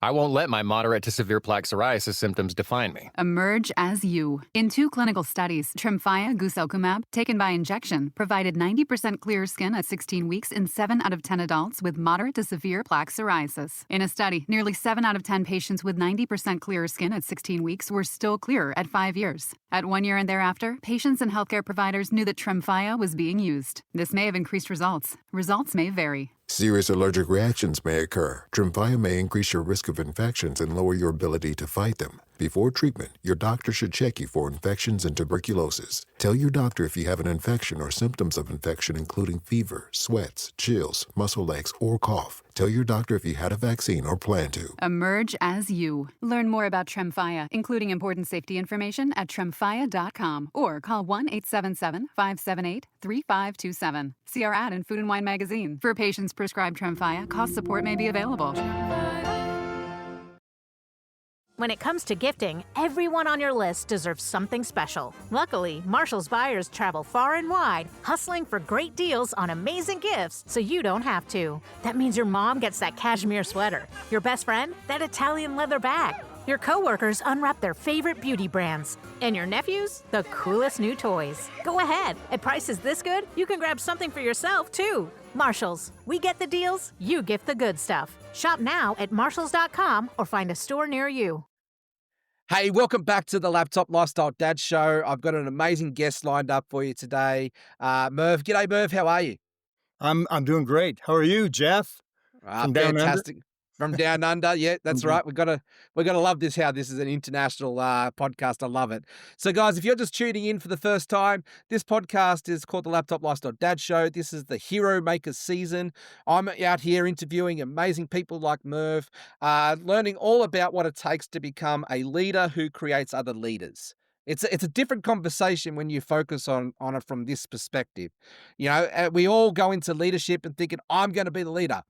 I won't let my moderate to severe plaque psoriasis symptoms define me. Emerge as you. In 2 clinical studies, Tremfya guselkumab, taken by injection, provided 90% clearer skin at 16 weeks in 7 out of 10 adults with moderate to severe plaque psoriasis. In a study, nearly 7 out of 10 patients with 90% clearer skin at 16 weeks were still clearer at 5 years. At 1 year and thereafter, patients and healthcare providers knew that Tremfya was being used. This may have increased results. Results may vary. Serious allergic reactions may occur. Tremfya may increase your risk of infections and lower your ability to fight them. Before treatment, your doctor should check you for infections and tuberculosis. Tell your doctor if you have an infection or symptoms of infection, including fever, sweats, chills, muscle aches, or cough. Tell your doctor if you had a vaccine or plan to. Emerge as you. Learn more about Tremfya, including important safety information at tremfya.com or call 1-877-578-3527. See our ad in Food and Wine magazine. For patients prescribed Tremfya, cost support may be available. When it comes to gifting, everyone on your list deserves something special. Luckily, Marshall's buyers travel far and wide, hustling for great deals on amazing gifts so you don't have to. That means your mom gets that cashmere sweater, your best friend, that Italian leather bag, your coworkers unwrap their favorite beauty brands, and your nephews, the coolest new toys. Go ahead. At prices this good, you can grab something for yourself, too. Marshalls. We get the deals, you gift the good stuff. Shop now at marshalls.com or find a store near you. Hey, welcome back to the Laptop Lifestyle Dad Show. I've got an amazing guest lined up for you today. Merv. G'day, Merv. How are you? I'm doing great. How are you, Jeff? From down fantastic. under? From down under, yeah, that's right. We're gonna love this. How this is an international podcast. I love it. So, guys, if you're just tuning in for the first time, this podcast is called the Laptop Lifestyle Dad Show. This is the Hero Maker season. I'm out here interviewing amazing people like Merv, learning all about what it takes to become a leader who creates other leaders. It's a different conversation when you focus on it from this perspective. You know, we all go into leadership and thinking, I'm going to be the leader.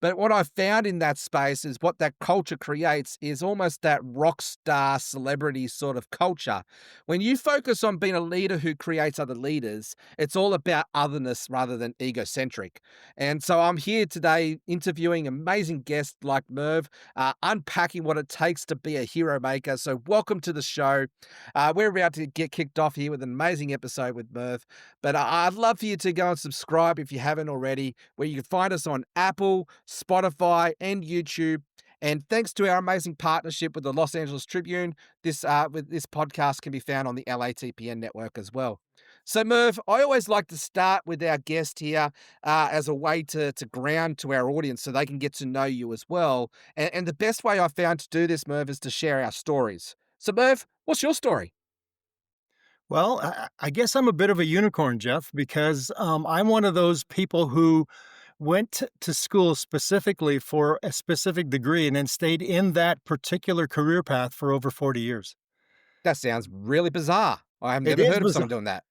But what I found in that space is what that culture creates is almost that rock star celebrity sort of culture. When you focus on being a leader who creates other leaders, it's all about otherness rather than egocentric. And so I'm here today interviewing amazing guests like Merv, unpacking what it takes to be a hero maker. So welcome to the show. We're about to get kicked off here with an amazing episode with Merv. But I'd love for you to go and subscribe if you haven't already, where you can find us on Apple, Spotify, and YouTube. And thanks to our amazing partnership with the Los Angeles Tribune, this podcast can be found on the LATPN network as well. So, Merv, I always like to start with our guest here as a way to ground to our audience so they can get to know you as well. And the best way I found to do this, Merv, is to share our stories. So, Merv, what's your story? Well, I guess I'm a bit of a unicorn, Jeff, because I'm one of those people who went to school specifically for a specific degree and then stayed in that particular career path for over 40 years. That sounds really bizarre. I have It never is heard of bizarre. someone doing that.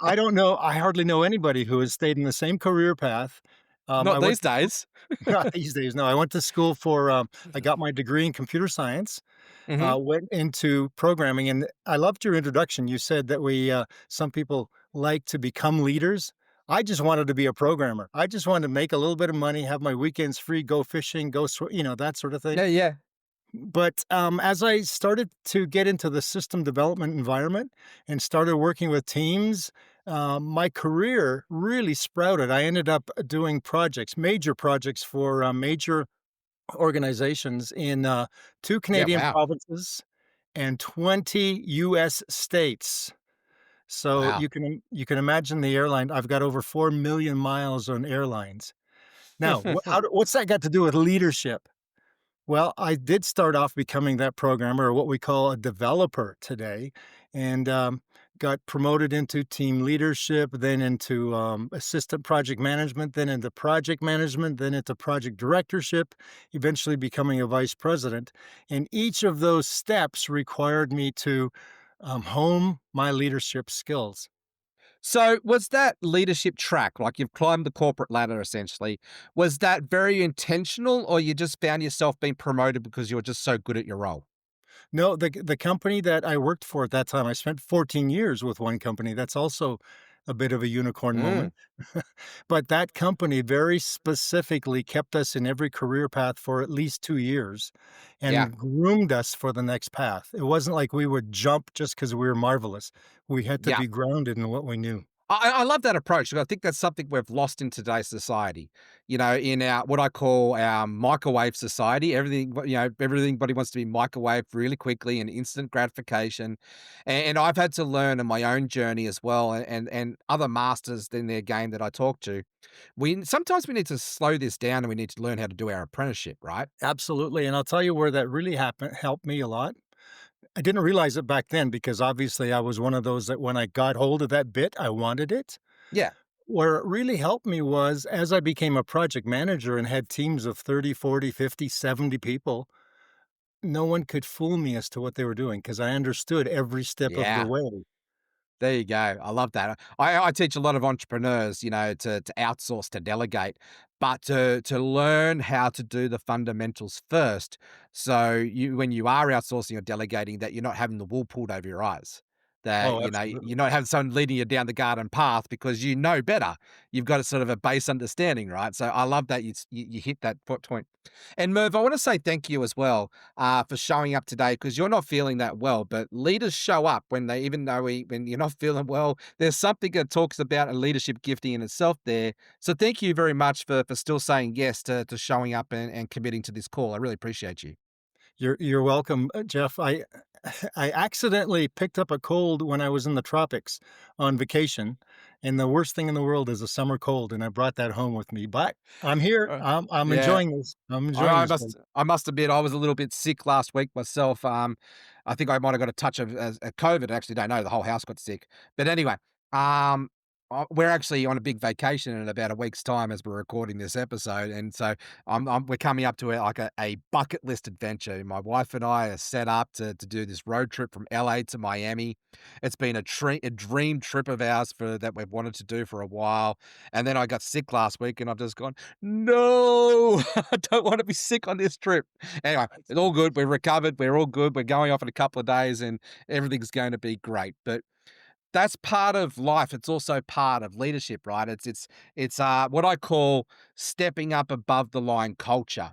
I don't know. I hardly know anybody who has stayed in the same career path. Not these days. Not these days. No, I went to school for, I got my degree in computer science, went into programming. And I loved your introduction. You said that some people like to become leaders. I just wanted to be a programmer. I just wanted to make a little bit of money, have my weekends free, go fishing, that sort of thing. Yeah. But as I started to get into the system development environment and started working with teams, my career really sprouted. I ended up doing major projects for major organizations in 2 Canadian provinces and 20 U.S. states. So Wow. you can imagine the airline. I've got over 4 million miles on airlines. Now, what's that got to do with leadership? Well, I did start off becoming that programmer, or what we call a developer today, and got promoted into team leadership, then into assistant project management, then into project management, then into project directorship, eventually becoming a vice president. And each of those steps required me to hone my leadership skills. So was that leadership track, like you've climbed the corporate ladder essentially, was that very intentional, or you just found yourself being promoted because you were just so good at your role? No, the company that I worked for at that time, I spent 14 years with one company. That's also a bit of a unicorn Mm, moment. But that company very specifically kept us in every career path for at least 2 years yeah. and groomed us for the next path. It wasn't like we would jump just because we were marvelous. We had to Yeah. be grounded in what we knew. I love that approach. I think that's something we've lost in today's society. You know, in our what I call our microwave society, everybody wants to be microwaved really quickly and instant gratification. And I've had to learn in my own journey as well, and other masters in their game that I talk to. We sometimes we need to slow this down and we need to learn how to do our apprenticeship, right? Absolutely, and I'll tell you where that really helped me a lot. I didn't realize it back then because obviously I was one of those that when I got hold of that bit, I wanted it. Yeah. Where it really helped me was as I became a project manager and had teams of 30, 40, 50, 70 people, no one could fool me as to what they were doing because I understood every step of the Yeah. way. There you go. I love that. I teach a lot of entrepreneurs, to outsource, to delegate, but to learn how to do the fundamentals first. So when you are outsourcing or delegating, that you're not having the wool pulled over your eyes. That Oh, absolutely. you're not having someone leading you down the garden path because you know better. You've got a sort of a base understanding, right? So I love that you hit that point. And Merv, I want to say thank you as well for showing up today because you're not feeling that well. But leaders show up when they, even though when you're not feeling well, there's something that talks about a leadership gifting in itself there. So thank you very much for still saying yes to showing up and committing to this call. I really appreciate you. You're welcome, Jeff. I accidentally picked up a cold when I was in the tropics on vacation, and the worst thing in the world is a summer cold, and I brought that home with me. But I'm here. Uh, I'm yeah, enjoying this. I'm enjoying I this. One. I must admit I was a little bit sick last week myself. I think I might have got a touch of COVID. I actually don't know. The whole house got sick. But anyway, um, we're actually on a big vacation in about a week's time as we're recording this episode, and so we're coming up to a bucket list adventure. My wife and I are set up to do this road trip from LA to Miami. It's been a dream trip of ours for that we've wanted to do for a while, and then I got sick last week, and I've just gone, no, I don't want to be sick on this trip. Anyway, it's all good. We're recovered. We're all good. We're going off in a couple of days, and everything's going to be great. But that's part of life. It's also part of leadership, right? It's what I call stepping up above the line culture.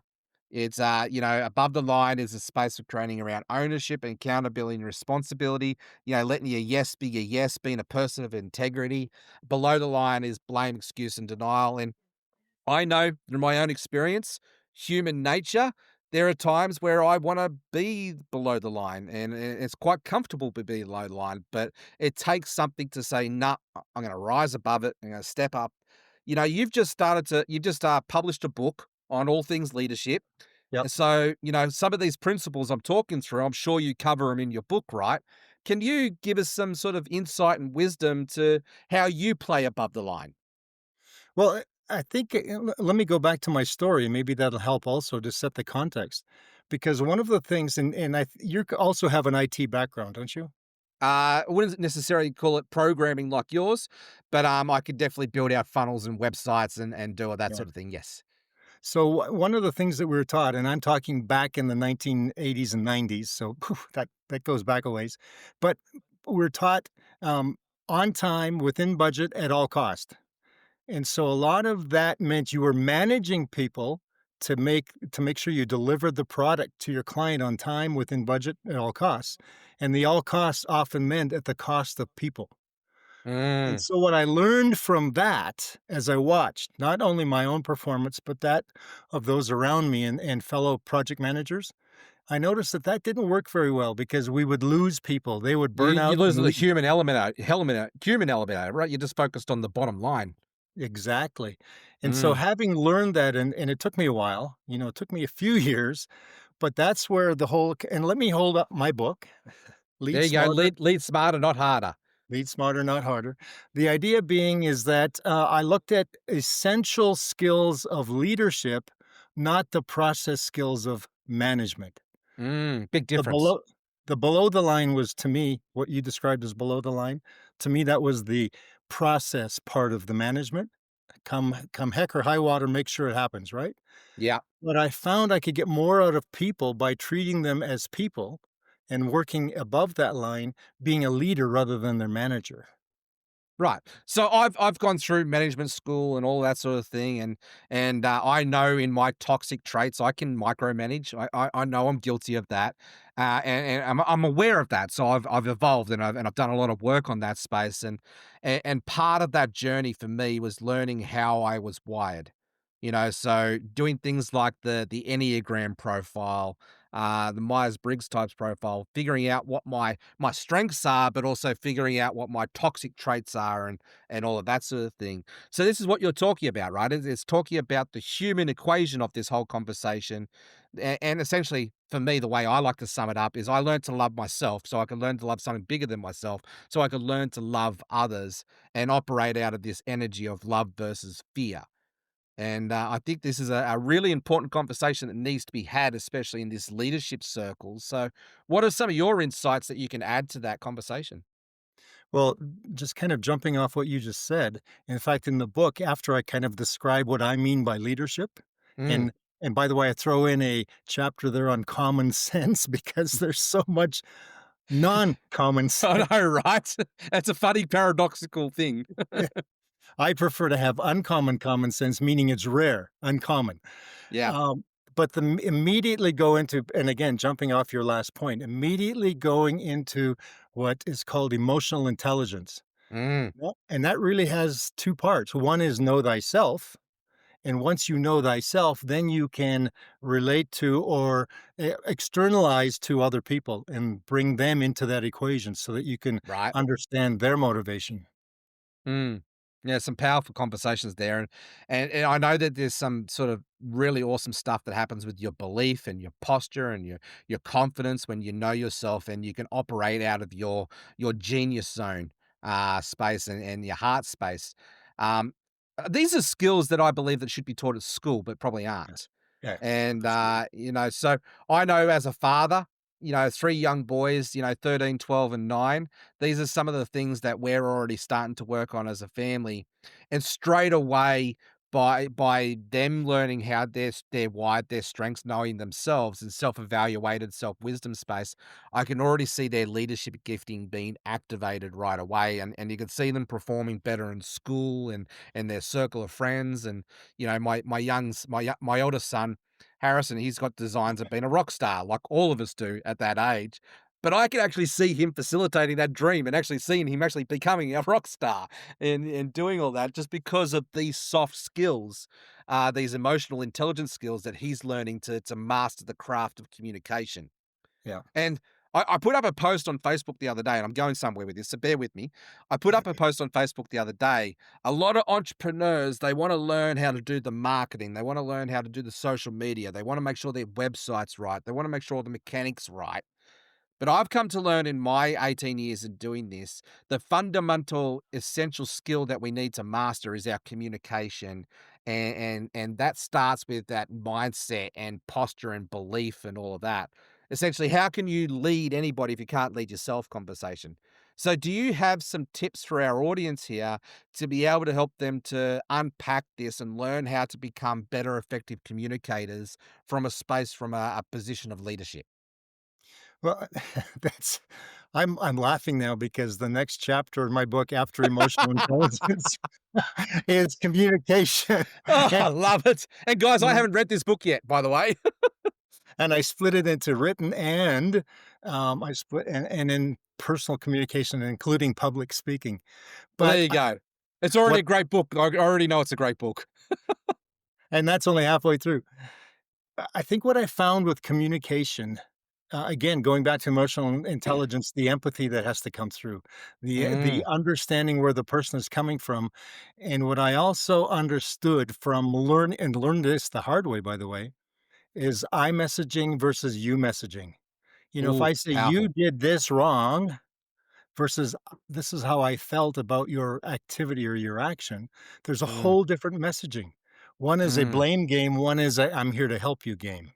It's above the line is a space of training around ownership and accountability and responsibility. Letting your yes be your yes, being a person of integrity. Below the line is blame, excuse, and denial. And I know through my own experience, human nature, there are times where I want to be below the line and it's quite comfortable to be below the line, but it takes something to say, nah, I'm going to rise above it. I'm going to step up. You've just published a book on all things leadership. Yep. And so, some of these principles I'm talking through, I'm sure you cover them in your book, right? Can you give us some sort of insight and wisdom to how you play above the line? Well, I think let me go back to my story. Maybe that'll help also to set the context, because one of the things, and you also have an IT background, don't you? I wouldn't necessarily call it programming like yours, but I could definitely build out funnels and websites and do all that Yeah. sort of thing. Yes. So one of the things that we were taught, and I'm talking back in the 1980s and 90s, so that goes back a ways, but we're taught on time, within budget, at all cost. And so a lot of that meant you were managing people to make sure you delivered the product to your client on time, within budget, at all costs. And the all costs often meant at the cost of people. And Mm. so what I learned from that as I watched not only my own performance, but that of those around me and fellow project managers, I noticed that that didn't work very well because we would lose people. They would You burn you out lose and the we human element out, right? You're just focused on the bottom line. exactly. And so Mm. having learned that, and it took me a while, it took me a few years, but that's where the whole and let me hold up my book, There Lead you go. Smarter, Lead smarter, not harder. Lead Smarter, Not Harder. The idea being is that I looked at essential skills of leadership, not the process skills of management. Big The difference. below the below the line was to me what you described as below the line. To me, that was the process part of the management. Come heck or high water, make sure it happens, right? Yeah. But I found I could get more out of people by treating them as people and working above that line, being a leader rather than their manager. Right. So I've gone through management school and all that sort of thing, and I know in my toxic traits I can micromanage. I know I'm guilty of that, and I'm aware of that. So I've evolved and I've done a lot of work on that space, and part of that journey for me was learning how I was wired. So doing things like the Enneagram profile, the Myers-Briggs types profile, figuring out what my strengths are, but also figuring out what my toxic traits are and all of that sort of thing. So this is what you're talking about, right? It's talking about the human equation of this whole conversation. And essentially, for me, the way I like to sum it up is I learned to love myself so I can learn to love something bigger than myself, so I can learn to love others and operate out of this energy of love versus fear. And I think this is a really important conversation that needs to be had, especially in this leadership circle. So, what are some of your insights that you can add to that conversation? Well, just kind of jumping off what you just said, in fact, in the book, after I kind of describe what I mean by leadership, Mm. and and by the way, I throw in a chapter there on common sense because there's so much non-common I sense. know, right? That's a funny paradoxical thing. I prefer to have uncommon common sense, meaning it's rare, uncommon. Yeah. Um, but immediately go into, and again, jumping off your last point, immediately going into what is called emotional intelligence. Mm. Well, and that really has two parts. One is know thyself. And once you know thyself, then you can relate to or externalize to other people and bring them into that equation so that you can Right. understand their motivation. Mm. Yeah, some powerful conversations there, and I know that there's some sort of really awesome stuff that happens with your belief and your posture and your confidence when you know yourself and you can operate out of your genius zone space and your heart space. Um, these are skills that I believe that should be taught at school, but probably Yeah. aren't. Yeah, And, absolutely. so I know as a father, 3 young boys, 13, 12, and 9, these are some of the things that we're already starting to work on as a family. And straight away, by them learning how they're wired, their strengths, knowing themselves and self-evaluated self-wisdom space, I can already see their leadership gifting being activated right away. And you can see them performing better in school and their circle of friends. And, my oldest son, Harrison, he's got designs of being a rock star, like all of us do at that age. But I can actually see him facilitating that dream and actually seeing him actually becoming a rock star and doing all that just because of these soft skills, these emotional intelligence skills that he's learning to master the craft of communication. Yeah. And I put up a post on Facebook the other day, and I'm going somewhere with this, so bear with me. I put up a post on Facebook the other day. A lot of entrepreneurs, they want to learn how to do the marketing. They want to learn how to do the social media. They want to make sure their website's right. They want to make sure the mechanics right. But I've come to learn in my 18 years of doing this, the fundamental essential skill that we need to master is our communication. And that starts with that mindset and posture and belief and all of that. Essentially, how can you lead anybody if you can't lead yourself conversation? So do you have some tips for our audience here to be able to help them to unpack this and learn how to become better effective communicators from a space from a position of leadership? Well, that's I'm laughing now because the next chapter in my book after emotional intelligence is communication. Oh, And I love it. And guys, I and haven't read this book yet, by the way. and I split it into written and, I split and in personal communication, including public speaking. Well, there But you go. It's already what a great book. I already know it's a great book. and that's only halfway through. I think what I found with communication, again, going back to emotional intelligence, the empathy that has to come through, the Mm. understanding where the person is coming from, and what I also understood from learned this the hard way, by the way, is I messaging versus you messaging. If Ooh, I say you powerful. did this wrong versus this is how I felt about your activity or your action, there's a Mm, whole different messaging. One is a mm, blame game. One is a I'm here to help you game.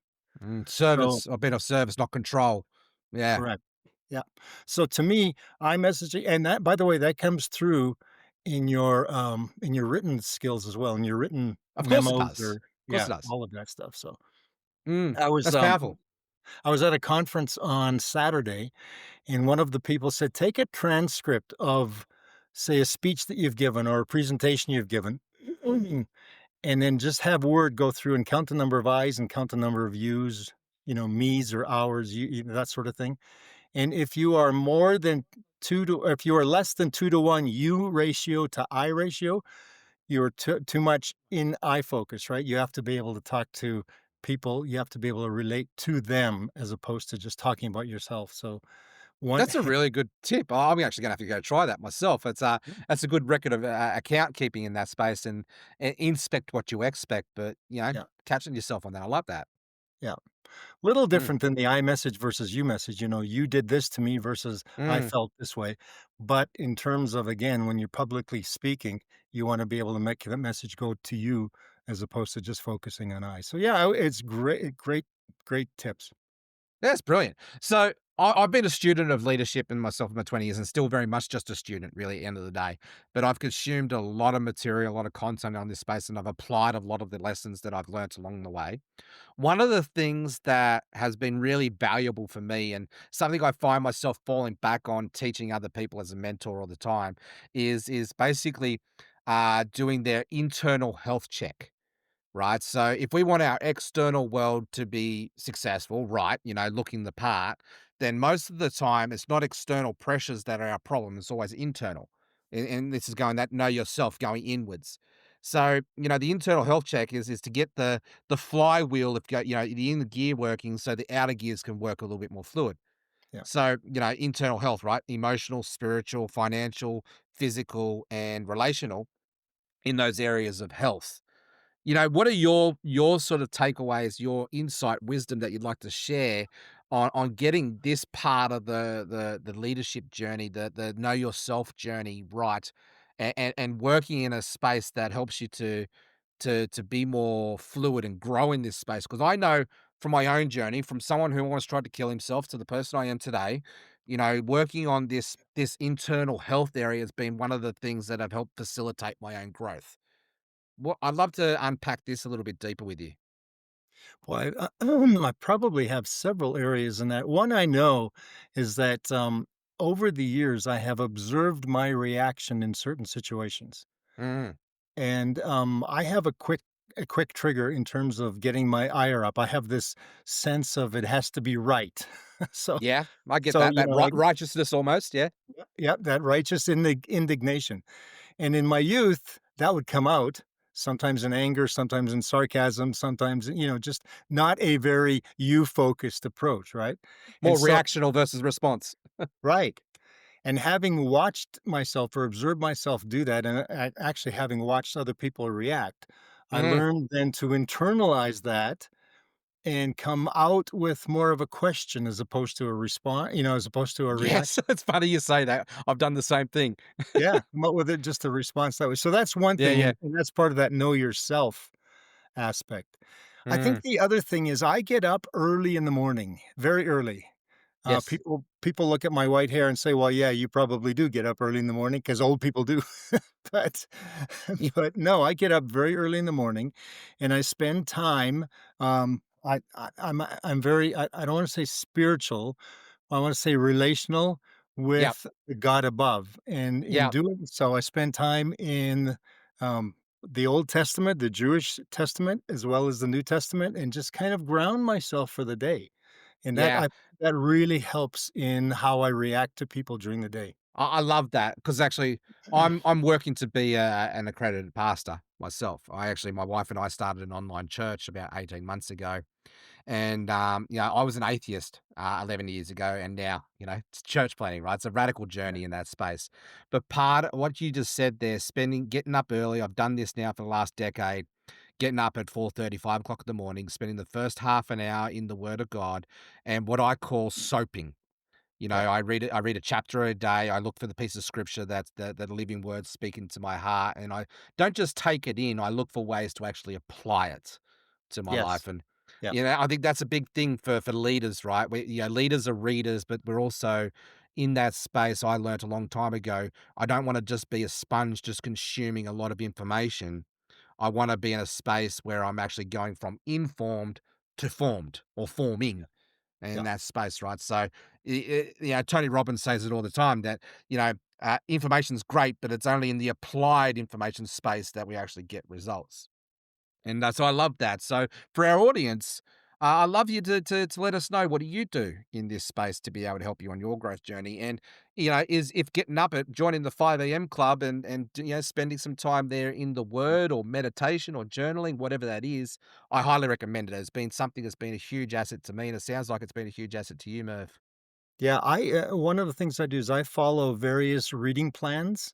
So Service. I've been of service, not control. Yeah. correct. Yeah. So to me, iMessaging and that by the way, that comes through in your written skills as well, in your written Of course it memos does. or Of course yeah, it does. all of that stuff. So Mm, I was that's powerful. I was at a conference on Saturday and one of the people said, take a transcript of say, a speech that you've given or a presentation you've given, and then just have word go through and count the number of I's and count the number of U's, me's or ours, that sort of thing. And if you are more than if you are less than 2 to 1 U ratio to I ratio, you're too much in I focus, right? You have to be able to talk to people. You have to be able to relate to them as opposed to just talking about yourself. So one, That's a really good tip. I'm actually gonna have to go try that myself. That's a good record of account keeping in that space and inspect what you expect, but yeah, catching yourself on that. I love that. yeah. Little Mm, different than the I message versus you message. You did this to me versus I mm. felt this way. But in terms of, again, when you're publicly speaking, you want to be able to make that message go to you as opposed to just focusing on I. So yeah, it's great, great, great tips. That's brilliant. So I've been a student of leadership in myself in my 20 years and still very much just a student, really, at the end of the day. But I've consumed a lot of material, a lot of content on this space, and I've applied a lot of the lessons that I've learnt along the way. One of the things that has been really valuable for me and something I find myself falling back on teaching other people as a mentor all the time is basically doing their internal health check. Right. So if we want our external world to be successful, right, looking the part, then most of the time it's not external pressures that are our problem. It's always internal. And this is going that know yourself going inwards. So, the internal health check is to get the flywheel of the inner gear working so the outer gears can work a little bit more fluid. Yeah. So, internal health, right? Emotional, spiritual, financial, physical, and relational in those areas of health. What are your sort of takeaways, your insight, wisdom that you'd like to share on getting this part of the leadership journey, the know yourself journey right, and working in a space that helps you to be more fluid and grow in this space? Because I know from my own journey, from someone who almost tried to kill himself to the person I am today, working on this internal health area has been one of the things that have helped facilitate my own growth. I'd love to unpack this a little bit deeper with you. Well, I probably have several areas in that. One I know is that over the years, I have observed my reaction in certain situations. Mm. And I have a quick trigger in terms of getting my ire up. I have this sense of it has to be right. so Yeah, I get so that. That righteousness almost, yeah. yeah, that righteous indignation. And in my youth, that would come out sometimes in anger, sometimes in sarcasm, sometimes, just not a very you focused approach, right? And More so, reactional versus response. right. And having watched myself or observed myself do that, and actually having watched other people react, I Mm. learned then to internalize that and come out with more of a question as opposed to a response, as opposed to a Yes, reaction. it's funny you say that. I've done the same thing. Yeah, come up with it just a response that way. So that's one Yeah, thing, yeah. and that's part of that know yourself aspect. I Mm. think the other thing is I get up early in the morning, very early. Yes. People look at my white hair and say, "Well, yeah, you probably do get up early in the morning because old people do." But Y but no, I get up very early in the morning, and I spend time, I'm very I don't wanna say spiritual, I wanna say relational Yep, with the God above, and in yep, doing so, I spend time in, the Old Testament, the Jewish Testament, as well as the New Testament, and just kind of ground myself for the day. And yeah. that really helps in how I react to people during the day. I love that because actually I'm working to be an accredited pastor myself. My wife and I started an online church about 18 months ago. And, I was an atheist 11 years ago, and now, it's church planting, right? It's a radical journey in that space. But part of what you just said there, getting up early, I've done this now for the last decade, getting up at 4:30, 5 o'clock in the morning, spending the first half an hour in the Word of God, and what I call soaping. Yeah, I read a chapter a day. I look for the piece of scripture that's the living word speaking to my heart. And I don't just take it in, I look for ways to actually apply it to my yes, life. And, yeah, I think that's a big thing for leaders, right? Leaders are readers, but we're also in that space. I learned a long time ago. I don't want to just be a sponge, just consuming a lot of information. I want to be in a space where I'm actually going from informed to formed or forming in yeah, that space, right? So, Tony Robbins says it all the time that, information's great, but it's only in the applied information space that we actually get results. And so I love that. So for our audience, I'd love you to let us know, what do you do in this space to be able to help you on your growth journey? And is if getting up at joining the 5 a.m. club and spending some time there in the Word or meditation or journaling, whatever that is, I highly recommend it. It's been something that's been a huge asset to me, and it sounds like it's been a huge asset to you, Merv. Yeah, I one of the things I do is I follow various reading plans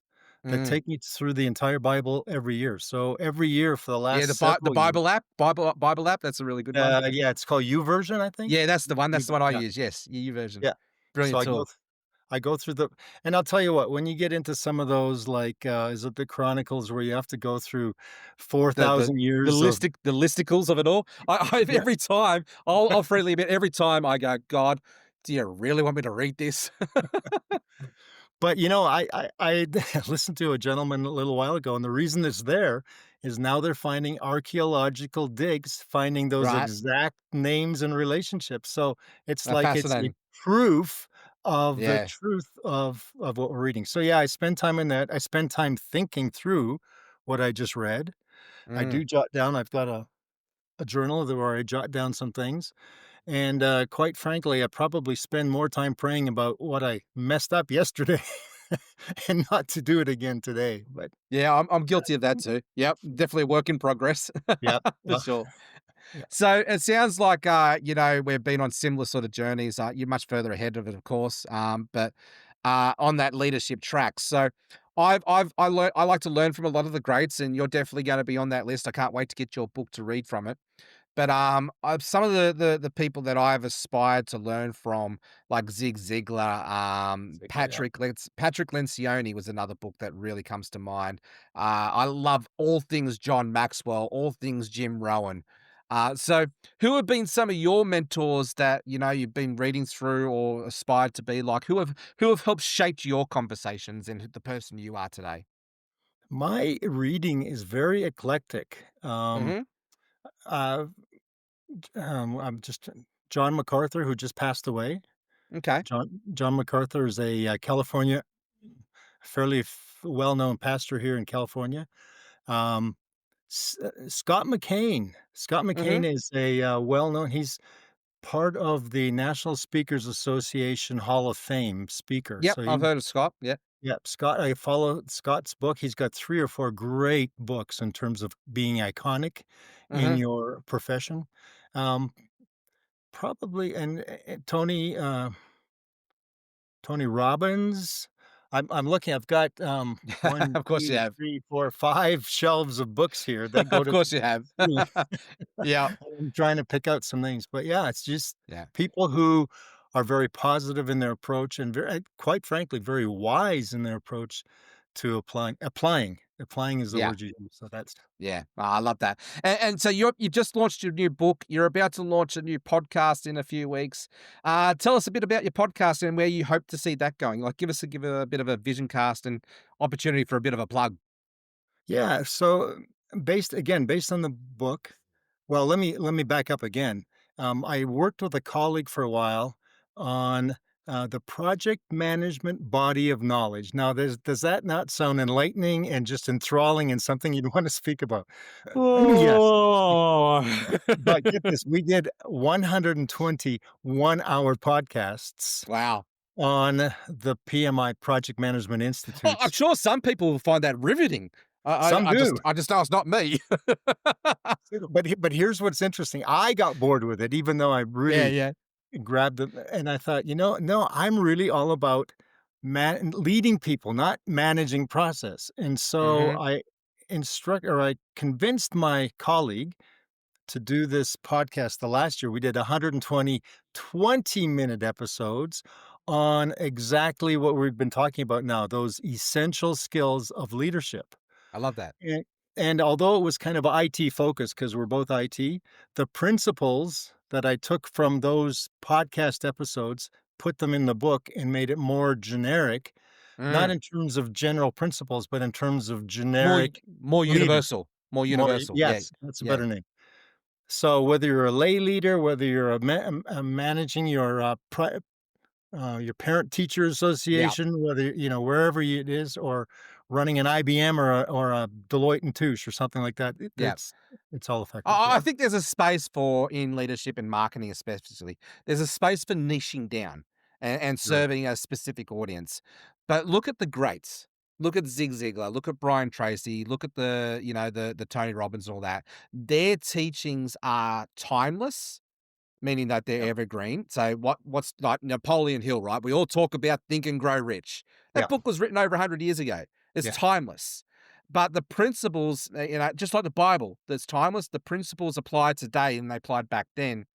that Mm. take me through the entire Bible every year. So every year for the Yeah, last the several years, Bible app, Bible app. That's a really good one. yeah, it's called YouVersion, I think. Yeah, that's the one. That's the one I Yeah, use. Yes, EU version. yeah. So Brilliant tool. I go through the and I'll tell you what, when you get into some of those, like, is it the Chronicles where you have to go through The 4,000 years of the listicles of it all. I yeah. every time I'll freely admit, every time I go, God, do you really want me to read this? But, I listened to a gentleman a little while ago, and the reason it's there is now they're finding archaeological digs, finding those Right? exact names and relationships. So it's like it's a Fascinating. proof of the Yeah. truth of what we're reading. So yeah, I spend time in that. I spend time thinking through what I just read. I Mm. do jot down. I've got a journal where I jot down some things. And, quite frankly, I probably spend more time praying about what I messed up yesterday and not to do it again today, but Yeah, I'm guilty of that too. Yep, definitely a work in progress yeah, for well, sure. yeah. So it sounds like we've been on similar sort of journeys. You're much further ahead of it, of course. But on that leadership track. So I like to learn from a lot of the greats, and you're definitely going to be on that list. I can't wait to get your book to read from it. But I've some of the people that I've aspired to learn from, like Zig Ziglar, Yeah. Patrick Lencioni was another book that really comes to mind. I love all things John Maxwell, all things Jim Rohn. So who have been some of your mentors that you've been reading through or aspired to be like? Who have helped shape your conversations and the person you are today? My reading is very eclectic. Hmm. Uh, I'm just John MacArthur, who just passed away. Okay. John MacArthur is a, California fairly well-known pastor here in California. Um, Scott McCain. Scott Hmm. McCain is a, well-known he's part of the National Speakers Association Hall of Fame speaker. Yep, So I've heard of Scott. Yeah. Scott, I follow Scott's book. He's got 3 or 4 great books in terms of being iconic in Hmm. your profession. Um, Probably Tony Robbins. I'm looking, I've got, 1, Of course you 2, have. 3, 4, 5 shelves of books here that go Of to course you have. ceiling. Yeah. I'm trying to pick out some names, but yeah, it's just Yeah. people who are very positive in their approach and quite frankly, very wise in their approach to applying is the Yeah. word you use. So that's Yeah. Oh, I love that. And so you just launched your new book. You're about to launch a new podcast in a few weeks. Tell us a bit about your podcast and where you hope to see that going. Like give a bit of a vision cast and opportunity for a bit of a plug. yeah. So based on the book, well, let me back up again. I worked with a colleague for a while on the project management body of knowledge. Now, does that not sound enlightening and just enthralling and something you'd want to speak about? Yes. Oh. But get this, we did 120 one-hour podcasts Wow. on the PMI Project Management Oh, I'm Institutes. sure some people will find that riveting. Some do. I just know it's not me. But here's what's interesting. I got bored with it, even though I Yeah, really yeah. grabbed it, and I thought, no, I'm really all about leading people, not managing process. And so Hmm. I convinced my colleague to do this podcast the last year. We did 120 20-minute episodes on exactly what we've been talking about now, those essential skills of leadership. I love that. And, and although it was kind of IT focused because we're both IT, the principles that I took from those podcast episodes, put them in the book and made it more generic, not Mm. in terms of general principles, but in terms of generic More leader. universal. More More, universal. Yeah. yes, that's a Yeah. better name. So whether you're a lay leader, whether you're managing your your parent-teacher association, whether, wherever it is, or running an IBM or a Deloitte and Touche or something like that. Yeah. It's all effective. I Yeah. think there's a space for, in leadership and marketing especially, there's a space for niching down and Right. serving a specific audience. But look at the greats. Look at Zig Ziglar. Look at Brian Tracy. Look at the Tony Robbins and all that. Their teachings are timeless, meaning that they're Yep. evergreen. So what's like Napoleon Hill, right? We all talk about Think and Grow Rich. That Yeah. book was written over 100 years ago. It's Yeah. timeless. But the principles, just like the Bible, that's timeless, the principles apply today and they applied back then.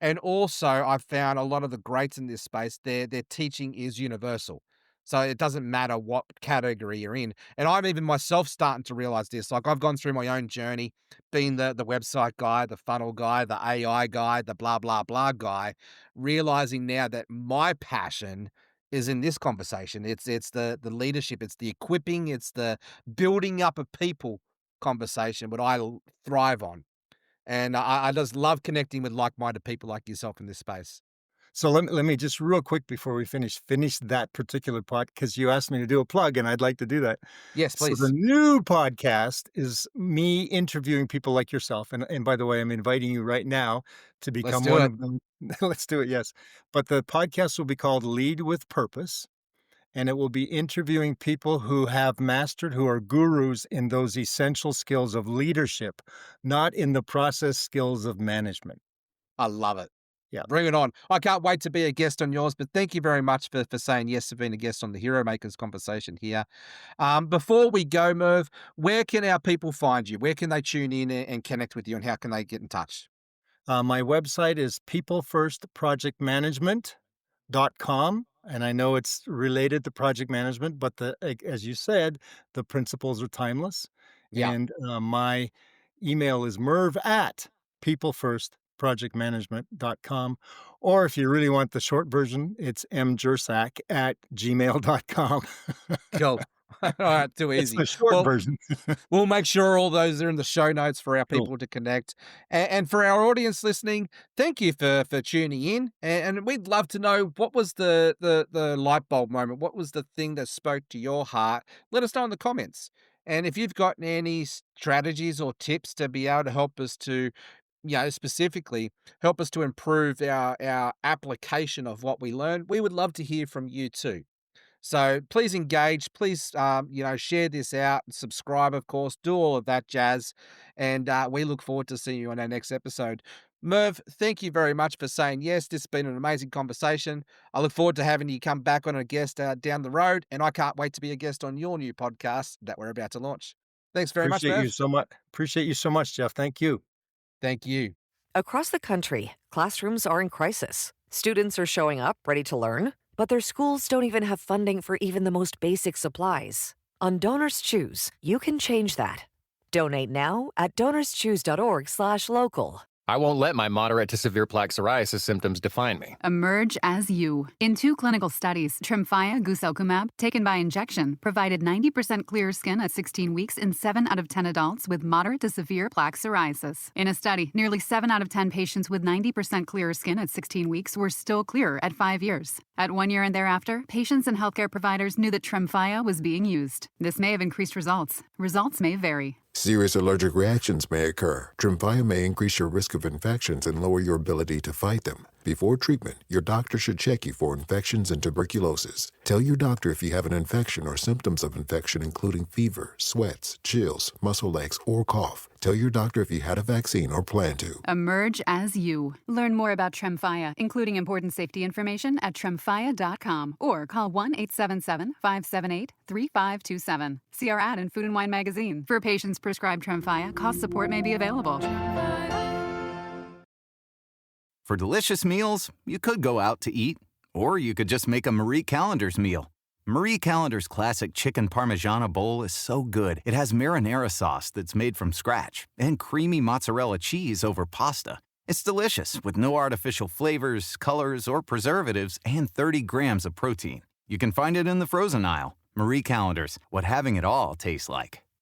And also, I've found a lot of the greats in this space, their teaching is universal. So it doesn't matter what category you're in. And I'm even myself starting to realize this. Like I've gone through my own journey, being the website guy, the funnel guy, the AI guy, the blah, blah, blah guy, realizing now that my passion is in this conversation. It's the leadership, it's the equipping, it's the building up of people conversation, what I thrive on. And I just love connecting with like-minded people like yourself in this space. So let me just real quick before we finish that particular part, because you asked me to do a plug and I'd like to do that. Yes, So please. the new podcast is me interviewing people like yourself. And by the way, I'm inviting you right now to become do one it. of them. Let's do it. Yes. But the podcast will be called Lead with Purpose. And it will be interviewing people who have mastered, who are gurus in those essential skills of leadership, not in the process skills of management. I love it. Yeah. Bring it on. I can't wait to be a guest on yours, but thank you very much for saying yes to being a guest on the Hero Makers conversation here. Before we go, Merv, where can our people find you? Where can they tune in and connect with you, and how can they get in touch? My website is peoplefirstprojectmanagement.com. And I know it's related to project management, but as you said, the principles are timeless. Yeah. And my email is merv@peoplefirstprojectmanagement.com. Or if you really want the short version, it's mjersak@gmail.com. Cool. All right, too It's easy. the short version. We'll make sure all those are in the show notes for our Cool. people to connect. And for our audience listening, thank you for tuning in. And we'd love to know, what was the light bulb moment? What was the thing that spoke to your heart? Let us know in the comments. And if you've got any strategies or tips to be able to help us to, specifically help us to improve our application of what we learned, we would love to hear from you too. So please engage, please, share this out, subscribe, of course, do all of that jazz. And we look forward to seeing you on our next episode. Merv, thank you very much for saying yes. This has been an amazing conversation. I look forward to having you come back on a guest down the road. And I can't wait to be a guest on your new podcast that we're about to launch. Thanks very much, Appreciate Merv. you so much. Appreciate you so much, Jeff. Thank you. Thank you. Across the country, classrooms are in crisis. Students are showing up ready to learn, but their schools don't even have funding for even the most basic supplies. On Donors Choose, you can change that. Donate now at donorschoose.org/local. I won't let my moderate to severe plaque psoriasis symptoms define me. Emerge as you. In 2 clinical studies, Tremfya guselkumab, taken by injection, provided 90% clearer skin at 16 weeks in 7 out of 10 adults with moderate to severe plaque psoriasis. In a study, nearly 7 out of 10 patients with 90% clearer skin at 16 weeks were still clearer at 5 years. At 1 year and thereafter, patients and healthcare providers knew that Tremfya was being used. This may have increased results. Results may vary. Serious allergic reactions may occur. Tremfya may increase your risk of infections and lower your ability to fight them. Before treatment, your doctor should check you for infections and tuberculosis. Tell your doctor if you have an infection or symptoms of infection, including fever, sweats, chills, muscle aches, or cough. Tell your doctor if you had a vaccine or plan to. Emerge as you. Learn more about Tremfya, including important safety information at tremfya.com or call 1-877-578-3527. See our ad in Food & Wine magazine. For patients prescribed Tremfya, cost support may be available. For delicious meals, you could go out to eat, or you could just make a Marie Callender's meal. Marie Callender's classic chicken parmigiana bowl is so good, it has marinara sauce that's made from scratch and creamy mozzarella cheese over pasta. It's delicious with no artificial flavors, colors, or preservatives, and 30 grams of protein. You can find it in the frozen aisle. Marie Callender's, what having it all tastes like.